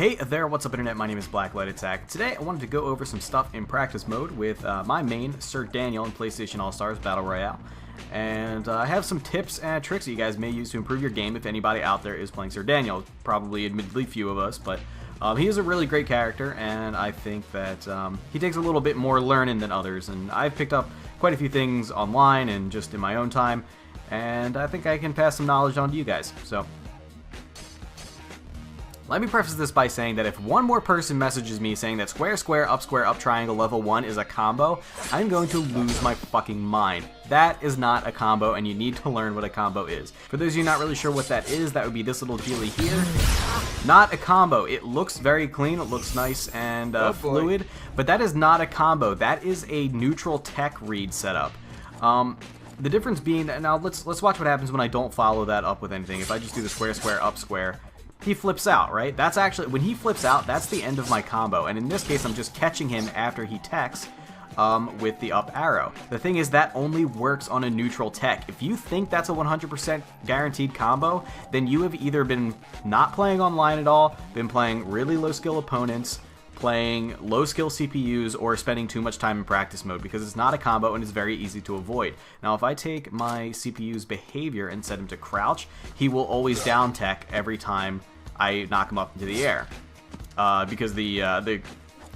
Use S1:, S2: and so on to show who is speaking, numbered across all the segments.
S1: Hey there, what's up internet? My name is BlackLightAttack. Today I wanted to go over some stuff in practice mode with my main, Sir Daniel in PlayStation All-Stars Battle Royale. And I have some tips and tricks that you guys may use to improve your game if anybody out there is playing Sir Daniel. Probably admittedly few of us, but he is a really great character, and I think that he takes a little bit more learning than others. And I've picked up quite a few things online and just in my own time, and I think I can pass some knowledge on to you guys. So let me preface this by saying that if one more person messages me saying that square, square, up triangle level 1 is a combo, I'm going to lose my fucking mind. That is not a combo, and you need to learn what a combo is. For those of you not really sure what that is, that would be this little dealie here. Not a combo. It looks very clean, it looks nice and fluid, but that is not a combo. That is a neutral tech read setup. The difference being that, now let's watch what happens when I don't follow that up with anything. If I just do the square, square, up square, he flips out, right? That's actually, when he flips out, that's the end of my combo. And in this case, I'm just catching him after he techs with the up arrow. The thing is, that only works on a neutral tech. If you think that's a 100% guaranteed combo, then you have either been not playing online at all, been playing really low skill opponents, playing low skill CPUs, or spending too much time in practice mode, because it's not a combo and it's very easy to avoid. Now if I take my CPU's behavior and set him to crouch, he will always down tech every time I knock him up into the air, because the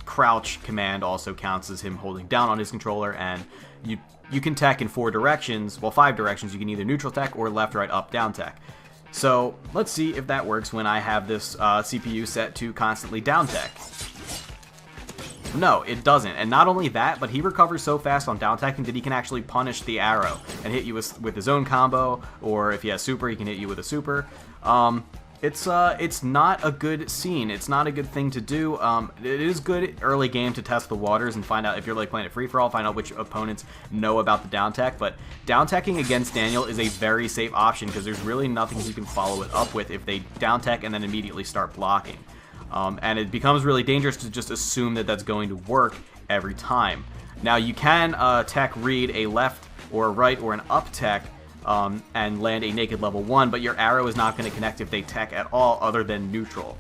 S1: crouch command also counts as him holding down on his controller, and you can tech in 4 directions, well 5 directions. You can either neutral tech or left, right, up, down tech. So let's see if that works when I have this CPU set to constantly down tech. No, it doesn't. And not only that, but he recovers so fast on down teching that he can actually punish the arrow and hit you with his own combo, or if he has super, he can hit you with a super. It's not a good scene. It's not a good thing to do. It is good early game to test the waters and find out if you're like playing it free-for-all, find out which opponents know about the down tech. But down teching against Daniel is a very safe option, because there's really nothing you can follow it up with if they down tech and then immediately start blocking. And it becomes really dangerous to just assume that that's going to work every time. Now you can tech read a left or a right or an up tech and land a naked level 1, but your arrow is not going to connect if they tech at all other than neutral.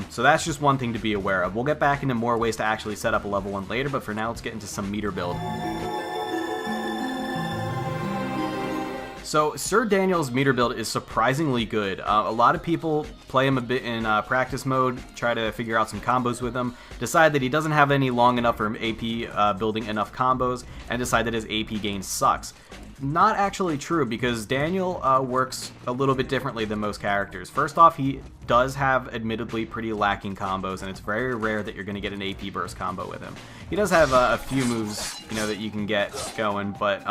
S1: So that's just one thing to be aware of. We'll get back into more ways to actually set up a level 1 later, but for now let's get into some meter build. So Sir Daniel's meter build is surprisingly good. A lot of people play him a bit in practice mode, try to figure out some combos with him, decide that he doesn't have any long enough or AP building enough combos, and decide that his AP gain sucks. Not actually true, because Daniel works a little bit differently than most characters. First off, he does have admittedly pretty lacking combos, and it's very rare that you're going to get an AP burst combo with him. He does have a few moves, that you can get going, but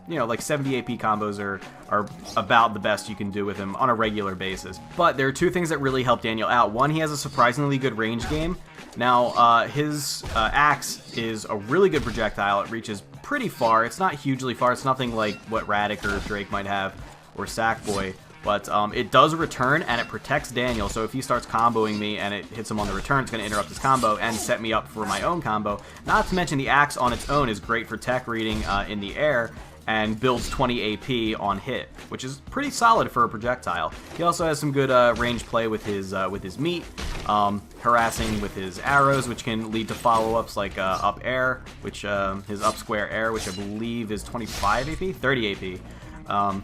S1: like 70 AP combos are about the best you can do with him on a regular basis. But there are 2 things that really help Daniel out. One, he has a surprisingly good range game. Now, his axe is a really good projectile. It reaches pretty far. It's not hugely far. It's nothing like what Radic or Drake might have, or Sackboy. But it does return, and it protects Daniel, so if he starts comboing me and it hits him on the return, it's going to interrupt his combo and set me up for my own combo. Not to mention the axe on its own is great for tech reading in the air, and builds 20 AP on hit, which is pretty solid for a projectile. He also has some good range play with his meat, harassing with his arrows, which can lead to follow-ups like up air, which his up square air, which I believe is 25 AP, 30 AP.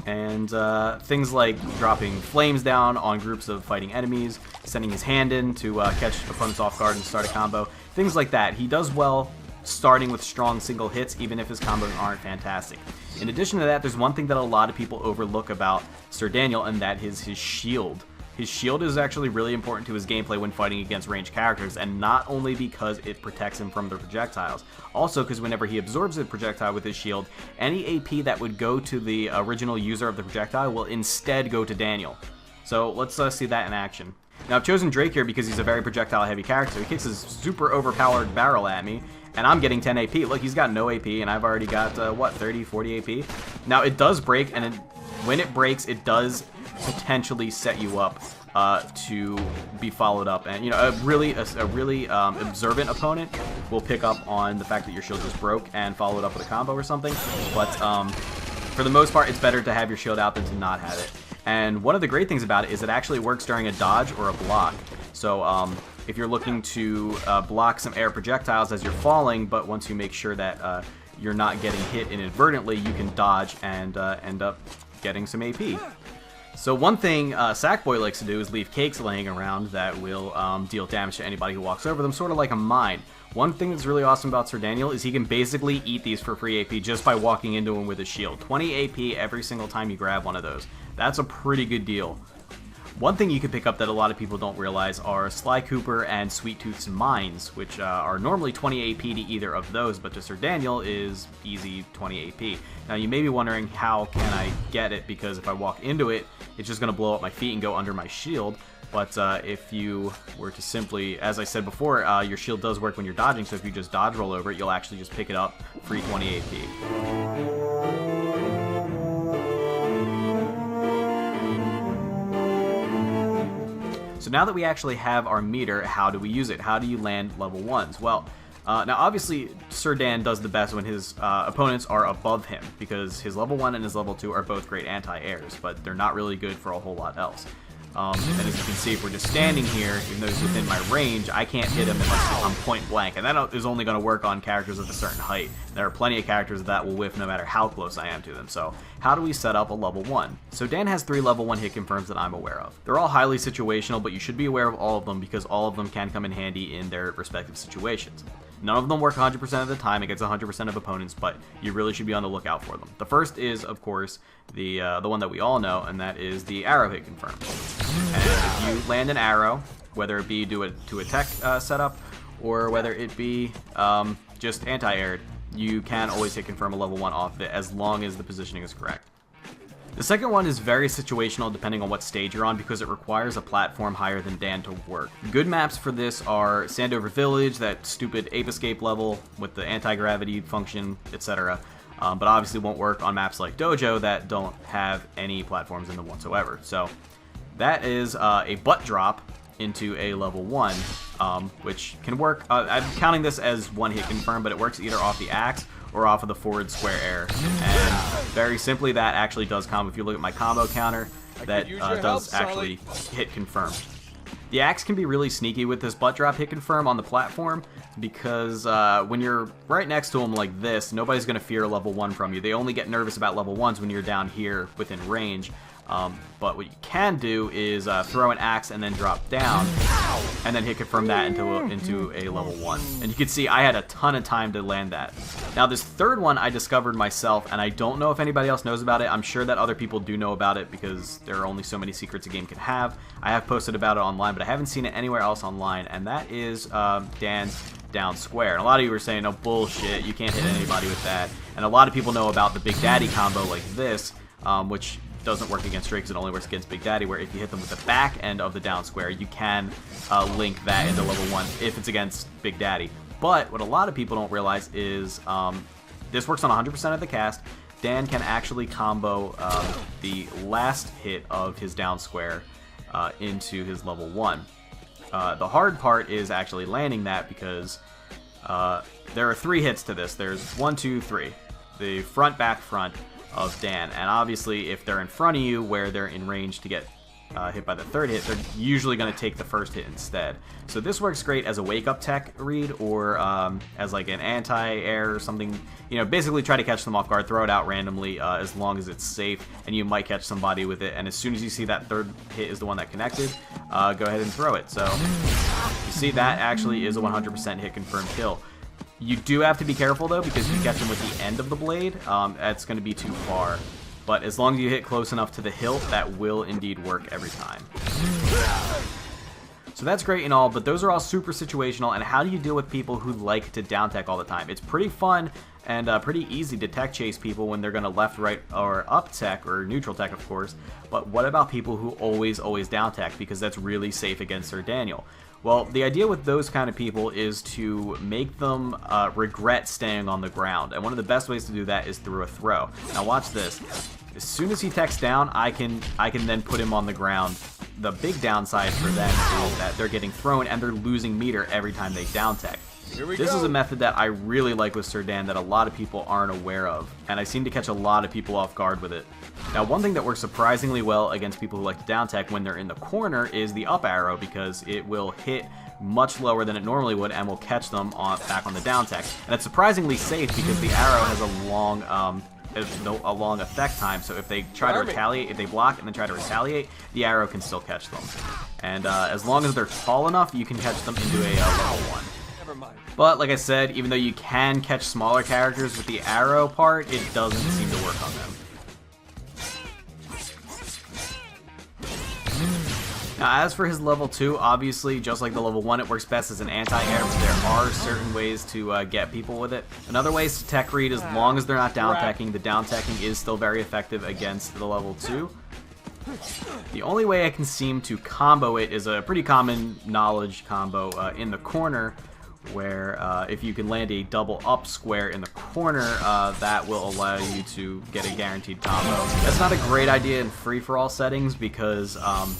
S1: And things like dropping flames down on groups of fighting enemies, sending his hand in to catch opponents off guard and start a combo, things like that. He does well starting with strong single hits, even if his combos aren't fantastic. In addition to that, there's one thing that a lot of people overlook about Sir Daniel, and that is his shield. His shield is actually really important to his gameplay when fighting against ranged characters, and not only because it protects him from the projectiles, also because whenever he absorbs a projectile with his shield, any AP that would go to the original user of the projectile will instead go to Daniel. So let's see that in action. Now I've chosen Drake here because he's a very projectile heavy character. He kicks his super overpowered barrel at me, and I'm getting 10 AP. Look, he's got no AP, and I've already got, what, 30, 40 AP? Now, it does break, and when it breaks, it does potentially set you up to be followed up. And, a really observant opponent will pick up on the fact that your shield just broke and follow it up with a combo or something. But for the most part, it's better to have your shield out than to not have it. And one of the great things about it is it actually works during a dodge or a block. So if you're looking to block some air projectiles as you're falling, but once you make sure that you're not getting hit inadvertently, you can dodge and end up getting some AP. So one thing Sackboy likes to do is leave cakes laying around that will deal damage to anybody who walks over them, sort of like a mine. One thing that's really awesome about Sir Daniel is he can basically eat these for free AP just by walking into him with a shield. 20 AP every single time you grab one of those. That's a pretty good deal. One thing you can pick up that a lot of people don't realize are Sly Cooper and Sweet Tooth's mines, which are normally 20 AP to either of those, but to Sir Daniel is easy 20 AP. Now you may be wondering, how can I get it, because if I walk into it, it's just going to blow up my feet and go under my shield. But if you were to simply, as I said before, your shield does work when you're dodging, so if you just dodge roll over it, you'll actually just pick it up, free 20 AP. So now that we actually have our meter, how do we use it? How do you land level 1s? Well, now obviously Sir Dan does the best when his opponents are above him, because his level 1 and his level 2 are both great anti-airs, but they're not really good for a whole lot else. And as you can see, if we're just standing here, even though he's within my range, I can't hit him unless I'm point blank, and that is only going to work on characters of a certain height. There are plenty of characters that will whiff no matter how close I am to them. So how do we set up a level 1? So Dan has 3 level 1 hit confirms that I'm aware of. They're all highly situational, but you should be aware of all of them because all of them can come in handy in their respective situations. None of them work 100% of the time against 100% of opponents, but you really should be on the lookout for them. The first is, of course, the one that we all know, and that is the arrow hit confirm. And if you land an arrow, whether it be to a tech setup or whether it be just anti-aired, you can always hit confirm a level 1 off of it as long as the positioning is correct. The second one is very situational depending on what stage you're on because it requires a platform higher than Dan to work. Good maps for this are Sandover Village, that stupid ape escape level with the anti-gravity function, etc. But obviously won't work on maps like Dojo that don't have any platforms in them whatsoever. So that is a butt drop into a level 1, which can work. I'm counting this as one hit confirm, but it works either off the axe or off of the forward square air. And very simply, that actually does combo. If you look at my combo counter, that does actually hit confirm. The axe can be really sneaky with this butt drop hit confirm on the platform because when you're right next to them like this, nobody's going to fear a level 1 from you. They only get nervous about level 1s when you're down here within range. But what you can do is throw an axe and then drop down, and then hit confirm that into a level 1. And you can see I had a ton of time to land that. Now this third one I discovered myself, and I don't know if anybody else knows about it. I'm sure that other people do know about it because there are only so many secrets a game can have. I have posted about it online, but I haven't seen it anywhere else online, and that is Dan's down square. And a lot of you were saying, oh bullshit, you can't hit anybody with that. And a lot of people know about the Big Daddy combo like this, which doesn't work against Drake because it only works against Big Daddy, where if you hit them with the back end of the down square, you can link that into level 1 if it's against Big Daddy. But what a lot of people don't realize is this works on 100% of the cast. Dan can actually combo the last hit of his down square into his level 1. The hard part is actually landing that because there are 3 hits to this. There's 1, 2, 3. The front, back, front of Dan, and obviously if they're in front of you where they're in range to get hit by the third hit, they're usually going to take the first hit instead. So this works great as a wake-up tech read or as like an anti-air or something. You know, basically try to catch them off guard, throw it out randomly as long as it's safe, and you might catch somebody with it. And as soon as you see that third hit is the one that connected, go ahead and throw it. So you see that actually is a 100% hit confirmed kill. You do have to be careful though, because if you catch them with the end of the blade, that's going to be too far. But as long as you hit close enough to the hilt, that will indeed work every time. So that's great and all, but those are all super situational. And how do you deal with people who like to down tech all the time? It's pretty fun and pretty easy to tech chase people when they're going to left, right, or up tech, or neutral tech, of course. But what about people who always down tech? Because that's really safe against Sir Daniel. Well, the idea with those kind of people is to make them regret staying on the ground. And one of the best ways to do that is through a throw. Now watch this. As soon as he techs down, I can then put him on the ground. The big downside for them is that they're getting thrown and they're losing meter every time they down tech. This is a method that I really like with Sir Dan that a lot of people aren't aware of, and I seem to catch a lot of people off guard with it. Now, one thing that works surprisingly well against people who like to down tech when they're in the corner is the up arrow, because it will hit much lower than it normally would and will catch them back on the down tech. And it's surprisingly safe because the arrow has a long effect time, so if they try to retaliate, if they block and then try to retaliate, the arrow can still catch them. And as long as they're tall enough, you can catch them into a level 1. But like I said, even though you can catch smaller characters with the arrow part, it doesn't seem to work on them. Now, as for his level 2, obviously, just like the level 1, it works best as an anti-air, but there are certain ways to get people with it. Another way is to tech read. As long as they're not down-teching, the down-teching is still very effective against the level 2. The only way I can seem to combo it is a pretty common knowledge combo in the corner, where if you can land a double up square in the corner, that will allow you to get a guaranteed combo. That's not a great idea in free-for-all settings because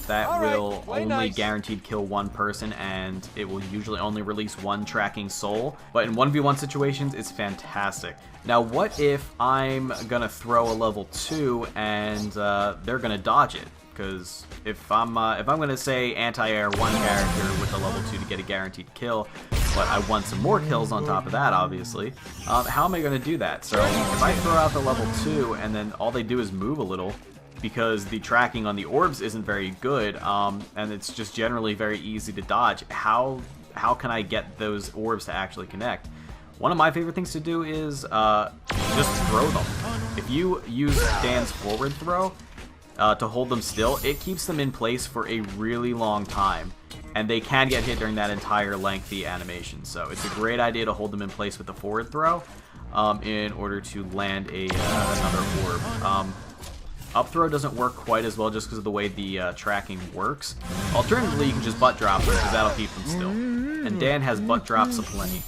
S1: that will only guaranteed kill one person, and it will usually only release one tracking soul. But in 1v1 situations, it's fantastic. Now, what if I'm gonna throw a level 2 and they're gonna dodge it? Because if I'm gonna say anti-air one character with a level 2 to get a guaranteed kill, but I want some more kills on top of that, obviously, how am I gonna do that? So if I throw out the level 2 and then all they do is move a little, because the tracking on the orbs isn't very good, and it's just generally very easy to dodge, how can I get those orbs to actually connect? One of my favorite things to do is just throw them. If you use Dan's forward throw to hold them still, it keeps them in place for a really long time, and they can get hit during that entire lengthy animation. So it's a great idea to hold them in place with the forward throw in order to land another orb. Up throw doesn't work quite as well just because of the way the tracking works. Alternatively, you can just butt drop them because that'll keep them still. And Dan has butt drops aplenty.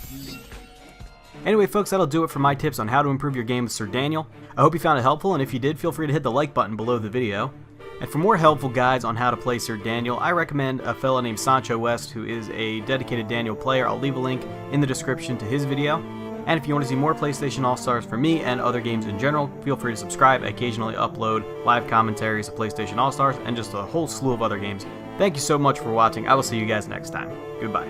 S1: Anyway, folks, that'll do it for my tips on how to improve your game with Sir Daniel. I hope you found it helpful, and if you did, feel free to hit the like button below the video. And for more helpful guides on how to play Sir Daniel, I recommend a fellow named Sancho West, who is a dedicated Daniel player. I'll leave a link in the description to his video. And if you want to see more PlayStation All-Stars from me and other games in general, feel free to subscribe. I occasionally upload live commentaries of PlayStation All-Stars and just a whole slew of other games. Thank you so much for watching. I will see you guys next time. Goodbye.